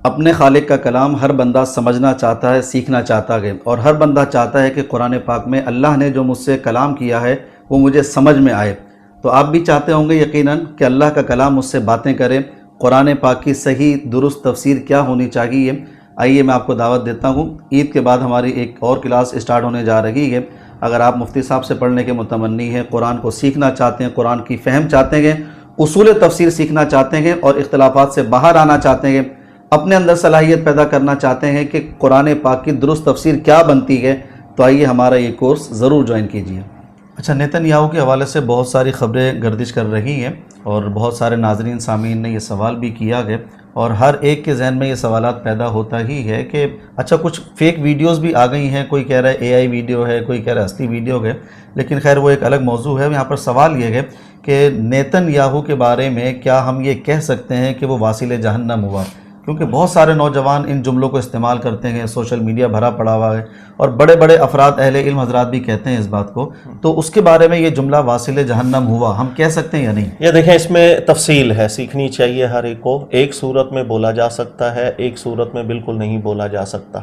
اپنے خالق کا کلام ہر بندہ سمجھنا چاہتا ہے، سیکھنا چاہتا ہے، اور ہر بندہ چاہتا ہے کہ قرآن پاک میں اللہ نے جو مجھ سے کلام کیا ہے وہ مجھے سمجھ میں آئے۔ تو آپ بھی چاہتے ہوں گے یقیناً کہ اللہ کا کلام مجھ سے باتیں کرے، قرآن پاک کی صحیح درست تفسیر کیا ہونی چاہیے۔ آئیے میں آپ کو دعوت دیتا ہوں، عید کے بعد ہماری ایک اور کلاس اسٹارٹ ہونے جا رہی ہے۔ اگر آپ مفتی صاحب سے پڑھنے کے متمنی ہیں، قرآن کو سیکھنا چاہتے ہیں، قرآن کی فہم چاہتے ہیں، اصول تفسیر سیکھنا چاہتے ہیں اور اختلافات سے باہر آنا چاہتے ہیں، اپنے اندر صلاحیت پیدا کرنا چاہتے ہیں کہ قرآن پاک کی درست تفسیر کیا بنتی ہے، تو آئیے ہمارا یہ کورس ضرور جوائن کیجیے۔ اچھا، نیتن یاہو کے حوالے سے بہت ساری خبریں گردش کر رہی ہیں اور بہت سارے ناظرین سامعین نے یہ سوال بھی کیا ہے، اور ہر ایک کے ذہن میں یہ سوالات پیدا ہوتا ہی ہے کہ اچھا کچھ فیک ویڈیوز بھی آ گئی ہیں، کوئی کہہ رہا ہے AI ویڈیو ہے، کوئی کہہ رہا ہے اصلی ویڈیو ہے، لیکن خیر وہ ایک الگ موضوع ہے۔ یہاں پر سوال یہ ہے کہ نیتن یاہو کے بارے میں کیا ہم یہ کہہ سکتے ہیں کہ وہ واصل جہنم ہوا؟ کیونکہ بہت سارے نوجوان ان جملوں کو استعمال کرتے ہیں، سوشل میڈیا بھرا پڑا ہوا ہے، اور بڑے بڑے افراد اہل علم حضرات بھی کہتے ہیں اس بات کو، تو اس کے بارے میں یہ جملہ واصل جہنم ہوا ہم کہہ سکتے ہیں یا نہیں؟ یہ دیکھیں، اس میں تفصیل ہے، سیکھنی چاہیے ہر ایک کو۔ ایک صورت میں بولا جا سکتا ہے، ایک صورت میں بالکل نہیں بولا جا سکتا۔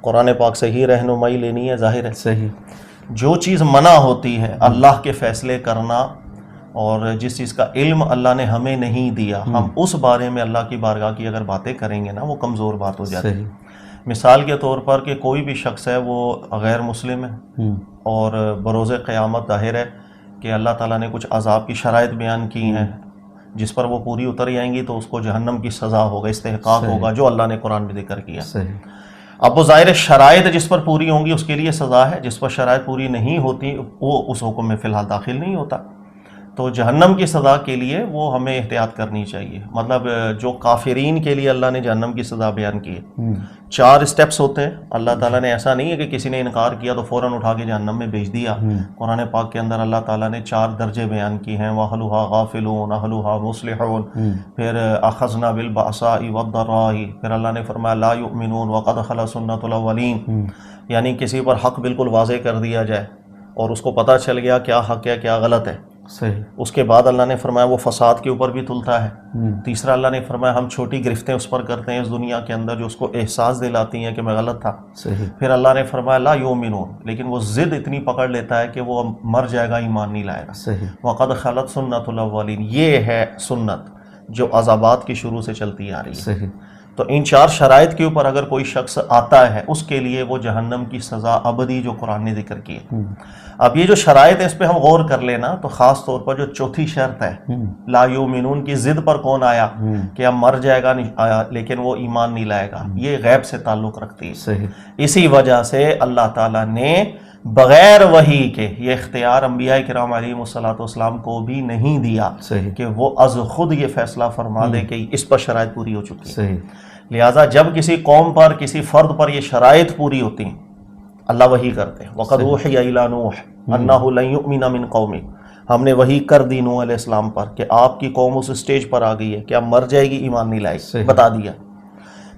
قرآن پاک سے ہی رہنمائی لینی ہے، ظاہر ہے۔ صحیح۔ جو چیز منع ہوتی ہے اللہ کے فیصلے کرنا، اور جس چیز کا علم اللہ نے ہمیں نہیں دیا، ہم اس بارے میں اللہ کی بارگاہ کی اگر باتیں کریں گے نا، وہ کمزور بات ہو جاتی ہے۔ مثال کے طور پر کہ کوئی بھی شخص ہے وہ غیر مسلم ہے، اور بروز قیامت ظاہر ہے کہ اللہ تعالیٰ نے کچھ عذاب کی شرائط بیان کی ہیں، جس پر وہ پوری اتر جائیں گی تو اس کو جہنم کی سزا ہوگا، استحقاق ہوگا، جو اللہ نے قرآن میں ذکر کیا۔ اب وہ ظاہر شرائط جس پر پوری ہوں گی اس کے لیے سزا ہے، جس پر شرائط پوری نہیں ہوتی وہ اس حکم میں فی الحال داخل نہیں ہوتا۔ تو جہنم کی سزا کے لیے وہ ہمیں احتیاط کرنی چاہیے۔ مطلب جو کافرین کے لیے اللہ نے جہنم کی سزا بیان کی ہے، 4 سٹیپس ہوتے ہیں۔ اللہ تعالیٰ نے ایسا نہیں ہے کہ کسی نے انکار کیا تو فوراً اٹھا کے جہنم میں بھیج دیا۔ قرآن پاک کے اندر اللہ تعالیٰ نے 4 درجے بیان کی ہیں، وَأَهْلُهَا غَافِلُونَ أَهْلُهَا مُصْلِحُونَ، پھر أَخَذْنَا بِالْبَأْسَاءِ وَالضَّرَّاءِ، پھر اللہ نے فرمایا لَا يُؤْمِنُونَ وَقَدْ خَلَتْ سُنَّةُ الْأَوَّلِينَ، یعنی کسی پر حق بالکل واضح کر دیا جائے اور اس کو پتہ چل گیا کیا حق ہے کیا غلط ہے۔ صحیح۔ اس کے بعد اللہ نے فرمایا وہ فساد کے اوپر بھی تلتا ہے۔ تیسرا اللہ نے فرمایا ہم چھوٹی گرفتیں اس پر کرتے ہیں اس دنیا کے اندر جو اس کو احساس دلاتی ہیں کہ میں غلط تھا۔ صحیح۔ پھر اللہ نے فرمایا لا یؤمنون، لیکن وہ ضد اتنی پکڑ لیتا ہے کہ وہ مر جائے گا، ایمان نہیں لائے گا۔ صحیح۔ وقد خلت سنت الاولین، یہ ہے سنت جو عذابات کی شروع سے چلتی آ رہی ہے۔ صحیح۔ تو ان 4 شرائط کے اوپر اگر کوئی شخص آتا ہے اس کے لیے وہ جہنم کی سزا ابدی جو قرآن نے ذکر کی ہے۔ اب یہ جو شرائط ہے اس پہ ہم غور کر لینا، تو خاص طور پر جو چوتھی شرط ہے لا یؤمنون کی ضد پر کون آیا کہ اب مر جائے گا لیکن وہ ایمان نہیں لائے گا، یہ غیب سے تعلق رکھتی ہے۔ صحیح۔ اسی وجہ سے اللہ تعالیٰ نے بغیر وحی کے یہ اختیار انبیاء کرام علیہم الصلوۃ والسلام کو بھی نہیں دیا کہ وہ از خود یہ فیصلہ فرما دے کہ اس پر شرائط پوری ہو چکی ہے۔ صحیح۔ لہٰذا جب کسی قوم پر کسی فرد پر یہ شرائط پوری ہوتی ہیں اللہ وحی کرتے ہیں، وَقَدْ أُوحِيَ إِلَىٰ نُوحٍ أَنَّهُ لَن يُؤْمِنَ مِن قَوْمِكَ، ہم نے وحی کر دی نوح علیہ السلام پر کہ آپ کی قوم اس سٹیج پر آ گئی ہے کہ اب مر جائے گی، ایمان نہیں لائے گی، بتا دیا۔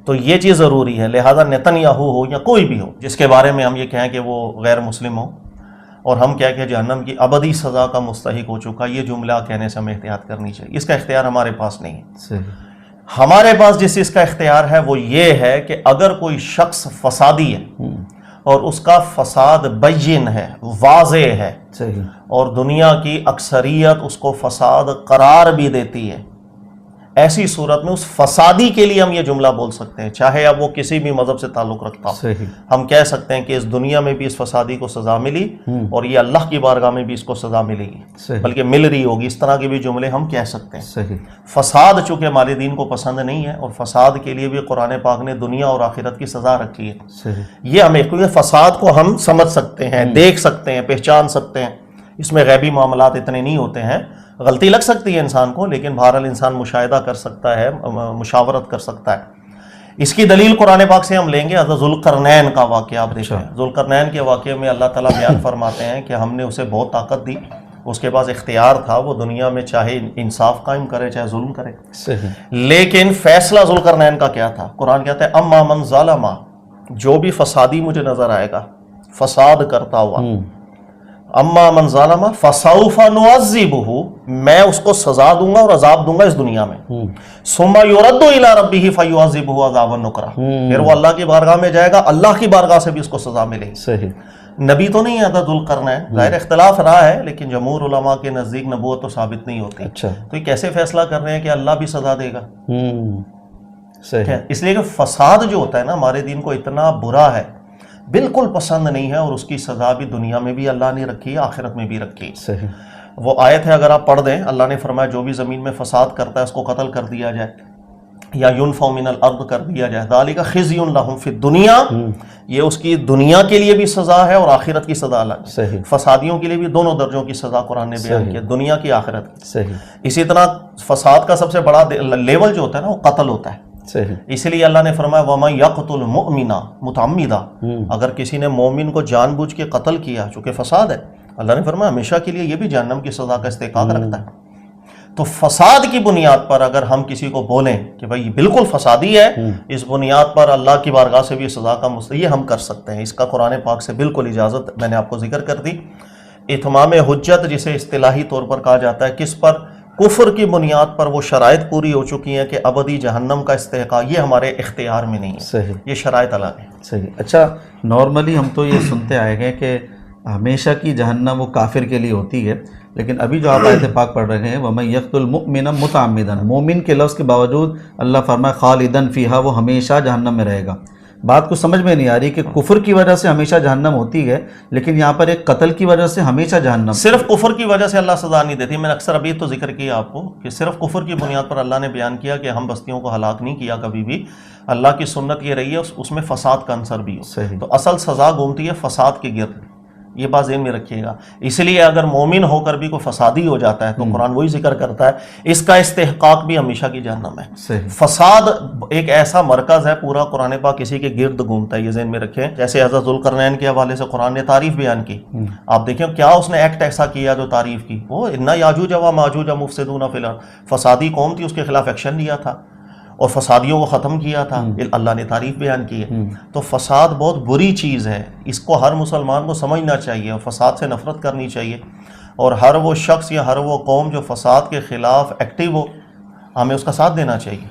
تو یہ چیز ضروری ہے۔ لہٰذا نیتن یاہو ہو یا کوئی بھی ہو جس کے بارے میں ہم یہ کہیں کہ وہ غیر مسلم ہو اور ہم کہیں کہ جہنم کی ابدی سزا کا مستحق ہو چکا، یہ جملہ کہنے سے ہمیں احتیاط کرنی چاہیے۔ اس کا اختیار ہمارے پاس نہیں ہے۔ صحیح۔ ہمارے پاس جس چیز کا اختیار ہے وہ یہ ہے کہ اگر کوئی شخص فسادی ہے اور اس کا فساد بین ہے، واضح ہے، صحیح، اور دنیا کی اکثریت اس کو فساد قرار بھی دیتی ہے، ایسی صورت میں اس فسادی کے لیے ہم یہ جملہ بول سکتے ہیں، چاہے اب وہ کسی بھی مذہب سے تعلق رکھتا ہو۔ صحیح۔ ہم کہہ سکتے ہیں کہ اس دنیا میں بھی اس فسادی کو سزا ملی اور یہ اللہ کی بارگاہ میں بھی اس کو سزا ملے گی، صحیح، بلکہ مل رہی ہوگی۔ اس طرح کے بھی جملے ہم کہہ سکتے ہیں۔ صحیح۔ فساد چونکہ ہمارے دین کو پسند نہیں ہے، اور فساد کے لیے بھی قرآن پاک نے دنیا اور آخرت کی سزا رکھی ہے۔ صحیح۔ یہ ہمیں کیونکہ فساد کو ہم سمجھ سکتے ہیں، دیکھ سکتے ہیں، پہچان سکتے ہیں، اس میں غیبی معاملات اتنے نہیں ہوتے ہیں۔ غلطی لگ سکتی ہے انسان کو، لیکن بہرحال انسان مشاہدہ کر سکتا ہے، مشاورت کر سکتا ہے۔ اس کی دلیل قرآن پاک سے ہم لیں گے۔ حضرت ذوالقرنین کا واقعہ آپ دیکھیں، ذوالقرنین کے واقعے میں اللہ تعالیٰ بیان فرماتے ہیں کہ ہم نے اسے بہت طاقت دی، اس کے پاس اختیار تھا، وہ دنیا میں چاہے انصاف قائم کرے چاہے ظلم کرے، صحیح، لیکن فیصلہ ذوالقرنین کا کیا تھا؟ قرآن کہتا ہے اما من ظلم، جو بھی فسادی مجھے نظر آئے گا، فساد کرتا ہوا، اما من ظالم فسوف نعذبہ، میں اس کو سزا دوں گا اور عذاب دوں گا اس دنیا میں، ثم یرد الی ربہ فیعذبہ عذابا نکرا، پھر وہ اللہ کی بارگاہ میں جائے گا، اللہ کی بارگاہ سے بھی اس کو سزا ملے گی۔ صحیح۔ نبی تو نہیں آتا ذوالقرنین، ظاہر اختلاف رہا ہے، لیکن جمہور علماء کے نزدیک نبوت تو ثابت نہیں ہوتی۔ اچھا، تو یہ کیسے فیصلہ کر رہے ہیں کہ اللہ بھی سزا دے گا؟ صحیح۔ اس لیے کہ فساد جو ہوتا ہے نا ہمارے دین کو اتنا برا ہے، بالکل پسند نہیں ہے، اور اس کی سزا بھی دنیا میں بھی اللہ نے رکھی ہے، آخرت میں بھی رکھی ہے۔ صحیح۔ وہ آیت ہے اگر آپ پڑھ دیں، اللہ نے فرمایا جو بھی زمین میں فساد کرتا ہے اس کو قتل کر دیا جائے یا ينفع من الارض کر دیا جائے، ذالک خزی لہم فی الدنیا، یہ اس کی دنیا کے لیے بھی سزا ہے اور آخرت کی سزا الگ۔ صحیح۔ فسادیوں کے لیے بھی دونوں درجوں کی سزا قرآن نے بیان کیا، دنیا کی آخرت کی۔ صحیح۔ اسی طرح فساد کا سب سے بڑا لیول جو ہوتا ہے نا وہ قتل ہوتا ہے، صحیح۔ اس لیے اللہ نے فرمایا وَمَن يَقْتُلْ مُؤْمِنًا مُتَعَمِّدًا، اگر کسی نے مومن کو جان بوجھ کے قتل کیا چونکہ فساد ہے، اللہ نے فرمایا ہمیشہ کے لیے یہ بھی جہنم کی سزا کا استحقاق رکھتا ہے۔ تو فساد کی بنیاد پر اگر ہم کسی کو بولیں کہ بھائی بالکل فسادی ہے، اس بنیاد پر اللہ کی بارگاہ سے بھی سزا کا یہ ہم کر سکتے ہیں، اس کا قرآن پاک سے بالکل اجازت، میں نے آپ کو ذکر کر دی۔ اتمام حجت جسے اصطلاحی طور پر کہا جاتا ہے، کس پر؟ کفر کی بنیاد پر وہ شرائط پوری ہو چکی ہیں کہ ابدی جہنم کا استحقاق، یہ ہمارے اختیار میں نہیں ہے، صحیح، یہ شرائط الگ ہیں۔ صحیح۔ اچھا، نارملی ہم تو یہ سنتے آئے گئے کہ ہمیشہ کی جہنم وہ کافر کے لیے ہوتی ہے، لیکن ابھی جو آپ آیت پاک پڑھ رہے ہیں وَمَن يَقْتُلْ مُؤْمِنًا مُتَعَمِّدًا، مومن کے لفظ کے باوجود اللہ فرمائے خالداً فیہا، وہ ہمیشہ جہنم میں رہے گا۔ بات کو سمجھ میں نہیں آ رہی کہ کفر کی وجہ سے ہمیشہ جہنم ہوتی ہے، لیکن یہاں پر ایک قتل کی وجہ سے ہمیشہ جہنم۔ صرف کفر کی وجہ سے اللہ سزا نہیں دیتی، میں نے اکثر ابھی تو ذکر کیا آپ کو کہ صرف کفر کی بنیاد پر اللہ نے بیان کیا کہ ہم بستیوں کو ہلاک نہیں کیا کبھی بھی، اللہ کی سنت یہ رہی ہے اس میں فساد کا عنصر بھی ہو، صحیح۔ تو اصل سزا گھومتی ہے فساد کے گرد، یہ بات ذہن میں رکھیے گا۔ اس لیے اگر مومن ہو کر بھی کوئی فسادی ہو جاتا ہے تو قرآن وہی ذکر کرتا ہے اس کا استحقاق بھی ہمیشہ کی جہنم ہے۔ صحیح۔ فساد ایک ایسا مرکز ہے، پورا قرآن پاک کسی کے گرد گھومتا ہے، یہ ذہن میں رکھیں۔ جیسے حضرت ذوالقرنین کے حوالے سے قرآن نے تعریف بیان کی، آپ دیکھیں کیا اس نے ایکٹ ایسا کیا جو تعریف کی، وہ اِنَّ یاجوج و ماجوج مفسدون فی الارض، فسادی قوم تھی، اس کے خلاف ایکشن لیا تھا اور فسادیوں کو ختم کیا تھا، اللہ نے تعریف بیان کی ہے۔ تو فساد بہت بری چیز ہے، اس کو ہر مسلمان کو سمجھنا چاہیے اور فساد سے نفرت کرنی چاہیے، اور ہر وہ شخص یا ہر وہ قوم جو فساد کے خلاف ایکٹیو ہو ہمیں اس کا ساتھ دینا چاہیے۔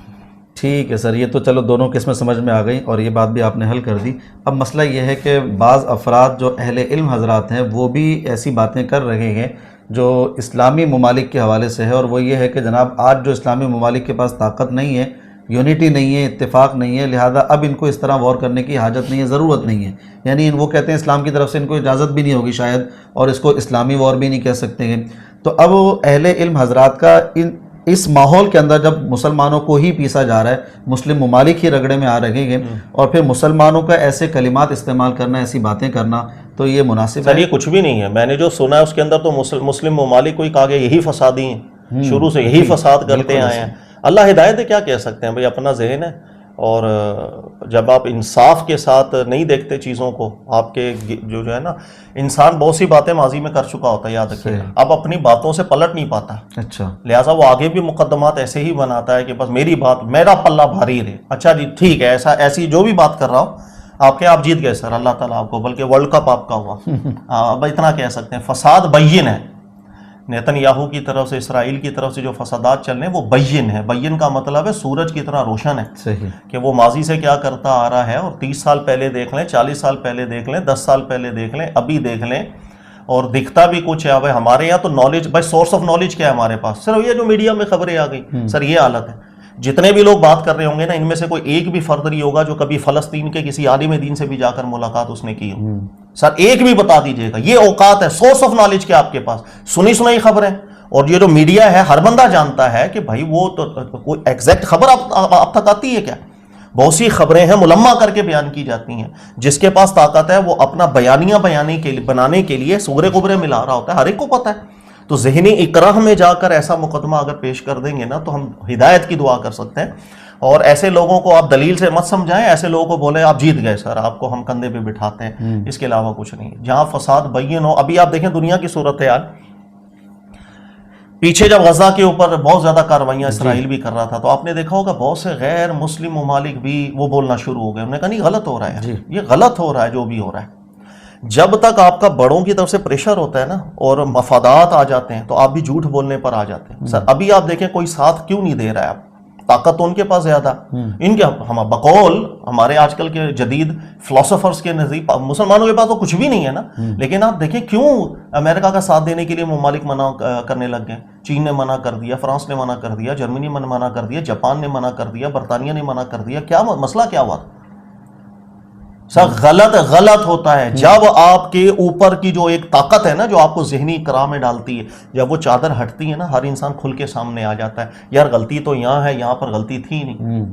ٹھیک ہے سر، یہ تو چلو دونوں قسمیں سمجھ میں آ گئیں اور یہ بات بھی آپ نے حل کر دی۔ اب مسئلہ یہ ہے کہ بعض افراد جو اہل علم حضرات ہیں وہ بھی ایسی باتیں کر رہے ہیں جو اسلامی ممالک کے حوالے سے ہے، اور وہ یہ ہے کہ جناب آج جو اسلامی ممالک کے پاس طاقت نہیں ہے، یونٹی نہیں ہے، اتفاق نہیں ہے، لہذا اب ان کو اس طرح وار کرنے کی حاجت نہیں ہے، ضرورت نہیں ہے۔ یعنی وہ کہتے ہیں اسلام کی طرف سے ان کو اجازت بھی نہیں ہوگی شاید، اور اس کو اسلامی وار بھی نہیں کہہ سکتے ہیں۔ تو اب اہل علم حضرات کا اس ماحول کے اندر جب مسلمانوں کو ہی پیسا جا رہا ہے، مسلم ممالک ہی رگڑے میں آ رہے ہیں، اور پھر مسلمانوں کا ایسے کلمات استعمال کرنا، ایسی باتیں کرنا، تو یہ مناسب سر ہے؟ یہ کچھ بھی نہیں ہے، میں نے جو سنا ہے اس کے اندر تو مسلم ممالک کو ہی کہا گیا یہی فسادی ہیں، شروع سے یہی فساد کرتے آئے ہیں۔ اللہ ہدایت ہے، کیا کہہ سکتے ہیں بھئی، اپنا ذہن ہے، اور جب آپ انصاف کے ساتھ نہیں دیکھتے چیزوں کو، آپ کے جو ہے نا، انسان بہت سی باتیں ماضی میں کر چکا ہوتا ہے، یاد رکھیے، اب اپنی باتوں سے پلٹ نہیں پاتا، اچھا، لہٰذا وہ آگے بھی مقدمات ایسے ہی بناتا ہے کہ بس میری بات، میرا پلہ بھاری رہے، اچھا جی ٹھیک ہے، ایسی جو بھی بات کر رہا ہوں آپ آپ جیت گئے سر، اللہ تعالیٰ آپ کو، بلکہ ورلڈ کپ آپ کا ہوا، اب اتنا کہہ سکتے ہیں۔ فساد بین ہے، نیتن یاہو کی طرف سے، اسرائیل کی طرف سے جو فسادات چل رہے ہیں وہ بین ہے۔ بین کا مطلب ہے سورج کی طرح روشن ہے، صحیح، کہ وہ ماضی سے کیا کرتا آ رہا ہے، اور 30 سال پہلے دیکھ لیں، 40 سال پہلے دیکھ لیں، 10 سال پہلے دیکھ لیں، ابھی دیکھ لیں، اور دکھتا بھی کچھ ہے۔ اب ہمارے یہاں تو نالج، بھائی سورس آف نالج کیا ہے ہمارے پاس؟ صرف یہ جو میڈیا میں خبریں آ گئی، سر یہ حالت ہے۔ جتنے بھی لوگ بات کر رہے ہوں گے نا، ان میں سے کوئی ایک بھی فرد نہیں ہوگا جو کبھی فلسطین کے کسی عالم دین سے بھی جا کر ملاقات اس نے کی ہو۔ سر ایک بھی بتا دیجئے گا، یہ اوقات ہے، سورس آف نالج کیا آپ کے پاس؟ سنی سنائی خبریں، اور یہ جو میڈیا ہے ہر بندہ جانتا ہے کہ بھائی وہ تو کوئی ایگزیکٹ خبر آپ تک آتی ہے کیا؟ بہت سی خبریں ہیں ملمہ کر کے بیان کی جاتی ہیں، جس کے پاس طاقت ہے وہ اپنا بیانیہ بنانے کے لیے سغرے قبرے ملا رہا ہوتا ہے، ہر ایک کو پتہ ہے۔ تو ذہنی اکراہ میں جا کر ایسا مقدمہ اگر پیش کر دیں گے نا تو ہم ہدایت کی دعا کر سکتے ہیں، اور ایسے لوگوں کو آپ دلیل سے مت سمجھائیں، ایسے لوگوں کو بولیں آپ جیت گئے سر، آپ کو ہم کندھے پہ بٹھاتے ہیں، اس کے علاوہ کچھ نہیں۔ جہاں فساد بین ہو، ابھی آپ دیکھیں دنیا کی صورتحال، پیچھے جب غزہ کے اوپر بہت زیادہ کارروائیاں اسرائیل بھی کر رہا تھا تو آپ نے دیکھا ہوگا بہت سے غیر مسلم ممالک بھی وہ بولنا شروع ہو گئے، انہوں نے کہا نہیں غلط ہو رہا ہے، یہ غلط ہو رہا ہے جو بھی ہو رہا ہے، جب تک آپ کا بڑوں کی طرف سے پریشر ہوتا ہے نا اور مفادات آ جاتے ہیں تو آپ بھی جھوٹ بولنے پر آ جاتے ہیں. سر ابھی آپ دیکھیں کوئی ساتھ کیوں نہیں دے رہا ہے، آپ طاقت تو ان کے پاس زیادہ، ان کے ہم بقول ہمارے آج کل کے جدید فلاسفرز کے نزدیک مسلمانوں کے پاس تو کچھ بھی نہیں ہے نا. لیکن آپ دیکھیں کیوں امریکہ کا ساتھ دینے کے لیے ممالک منع کرنے لگ گئے. چین نے منع کر دیا، فرانس نے منع کر دیا، جرمنی نے منع کر دیا، جاپان نے منع کر دیا، برطانیہ نے منع کر دیا. کیا مسئلہ کیا ہوا؟ سر غلط ہوتا ہے جب آپ کے اوپر کی جو ایک طاقت ہے نا جو آپ کو ذہنی کرا میں ڈالتی ہے، جب وہ چادر ہٹتی ہے نا ہر انسان کھل کے سامنے آ جاتا ہے، یار غلطی تو یہاں ہے، یہاں پر غلطی تھی نہیں.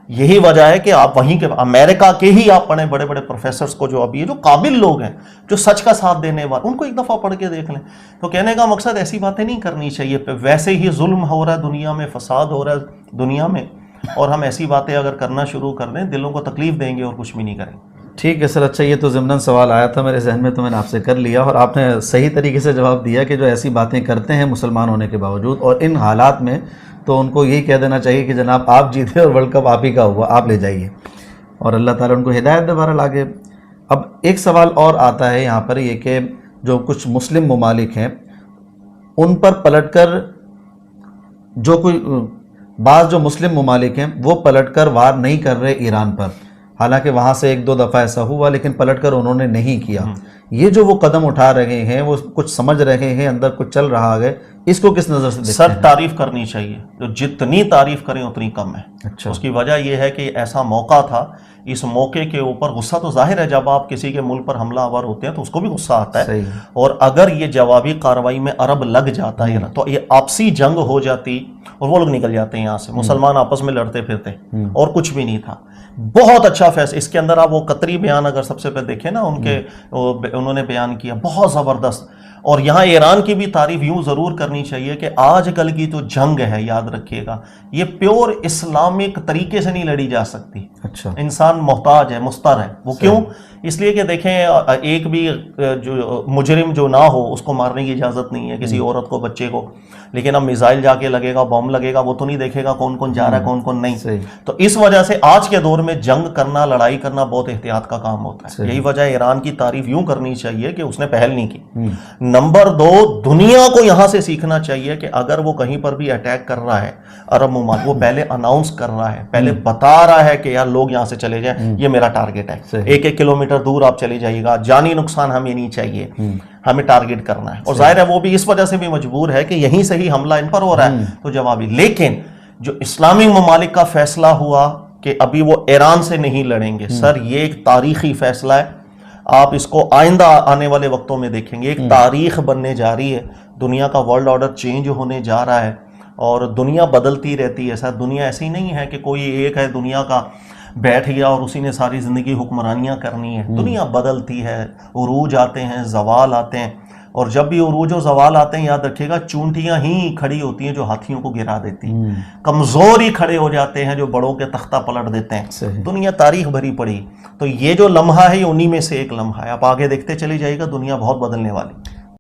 یہی وجہ ہے کہ آپ وہیں کے امریکہ کے ہی آپ پڑھیں بڑے بڑے پروفیسرز کو جو ابھی جو قابل لوگ ہیں جو سچ کا ساتھ دینے والے، ان کو ایک دفعہ پڑھ کے دیکھ لیں. تو کہنے کا مقصد ایسی باتیں نہیں کرنی چاہیے. ویسے ہی ظلم ہو رہا ہے دنیا میں، فساد ہو رہا ہے دنیا میں، اور ہم ایسی باتیں اگر کرنا شروع کر دیں دلوں کو تکلیف دیں گے اور کچھ بھی نہیں کریں گے. ٹھیک ہے سر. اچھا یہ تو ضمناً سوال آیا تھا میرے ذہن میں تو میں نے آپ سے کر لیا، اور آپ نے صحیح طریقے سے جواب دیا کہ جو ایسی باتیں کرتے ہیں مسلمان ہونے کے باوجود اور ان حالات میں، تو ان کو یہی کہہ دینا چاہیے کہ جناب آپ جیتے اور ورلڈ کپ آپ ہی کا ہوا، آپ لے جائیے، اور اللہ تعالیٰ ان کو ہدایت دے بہرحال آگے. اب ایک سوال اور آتا ہے یہاں پر یہ کہ جو کچھ مسلم ممالک ہیں ان پر پلٹ کر جو کوئی بعض جو مسلم ممالک ہیں وہ پلٹ کر وار نہیں کر رہے ایران پر، حالانکہ وہاں سے ایک دو دفعہ ایسا ہوا لیکن پلٹ کر انہوں نے نہیں کیا. یہ جو وہ قدم اٹھا رہے ہیں، وہ کچھ سمجھ رہے ہیں، اندر کچھ چل رہا ہے، اس کو کس نظر سے دیکھتے سر ہیں؟ تعریف کرنی چاہیے، جو جتنی تعریف کریں اتنی کم ہے. اچھا. اس کی وجہ یہ ہے کہ ایسا موقع تھا، اس موقع کے اوپر غصہ تو ظاہر ہے، جب آپ کسی کے ملک پر حملہ آور ہوتے ہیں تو اس کو بھی غصہ آتا ہے. صحیح. اور اگر یہ جوابی کارروائی میں عرب لگ جاتا ہے تو یہ آپسی جنگ ہو جاتی اور وہ لوگ نکل جاتے ہیں یہاں سے، مسلمان آپس میں لڑتے پھرتے اور کچھ بھی نہیں تھا. بہت اچھا فیصلہ اس کے اندر. آپ وہ قطری بیان اگر سب سے پہلے دیکھیں نا ان کے، انہوں نے بیان کیا بہت زبردست. اور یہاں ایران کی بھی تعریف یوں ضرور کرنی چاہیے کہ آج کل کی جو جنگ ہے، یاد رکھیے گا، یہ پیور اسلامک طریقے سے نہیں لڑی جا سکتی. اچھا. انسان محتاج ہے، مستر ہے. وہ کیوں؟ اس لیے کہ دیکھیں ایک بھی جو مجرم جو نہ ہو اس کو مارنے کی اجازت نہیں ہے، کسی عورت کو، بچے کو. لیکن اب میزائل جا کے لگے گا، بم لگے گا، وہ تو نہیں دیکھے گا کون کون جا رہا ہے کون کون نہیں. تو اس وجہ سے آج کے دور میں جنگ کرنا، لڑائی کرنا بہت احتیاط کا کام ہوتا ہے. یہی وجہ ایران کی تعریف یوں کرنی چاہیے کہ اس نے پہل نہیں کی. نمبر 2، دنیا کو یہاں سے سیکھنا چاہیے کہ اگر وہ کہیں پر بھی اٹیک کر رہا ہے عرب ممالک، وہ پہلے اناؤنس کر رہا ہے، پہلے بتا رہا ہے کہ یار لوگ یہاں سے چلے جائیں، یہ میرا ٹارگٹ ہے، 1-1 کلومیٹر دور آپ چلے جائیے گا، جانی نقصان ہمیں نہیں چاہیے، ہمیں ٹارگٹ کرنا ہے. اور ظاہر ہے وہ بھی اس وجہ سے بھی مجبور ہے کہ یہیں سے ہی حملہ ان پر ہو رہا ہے تو جوابی. لیکن جو اسلامی ممالک کا فیصلہ ہوا کہ ابھی وہ ایران سے نہیں لڑیں گے، سر یہ ایک تاریخی فیصلہ ہے. آپ اس کو آئندہ آنے والے وقتوں میں دیکھیں گے، ایک تاریخ بننے جا رہی ہے. دنیا کا ورلڈ آرڈر چینج ہونے جا رہا ہے اور دنیا بدلتی رہتی ہے. سر دنیا ایسی نہیں ہے کہ کوئی ایک ہے دنیا کا بیٹھ گیا اور اسی نے ساری زندگی حکمرانیاں کرنی ہے. دنیا بدلتی ہے، عروج آتے ہیں، زوال آتے ہیں. اور جب بھی عروج و زوال آتے ہیں یاد رکھیے گا چونٹیاں ہی کھڑی ہوتی ہیں جو ہاتھیوں کو گرا دیتی ہیں، کمزور ہی کھڑے ہو جاتے ہیں جو بڑوں کے تختہ پلٹ دیتے ہیں. دنیا تاریخ بھری پڑی. تو یہ جو لمحہ ہے یہ انہی میں سے ایک لمحہ ہے. آپ آگے دیکھتے چلے جائے گا دنیا بہت بدلنے والی.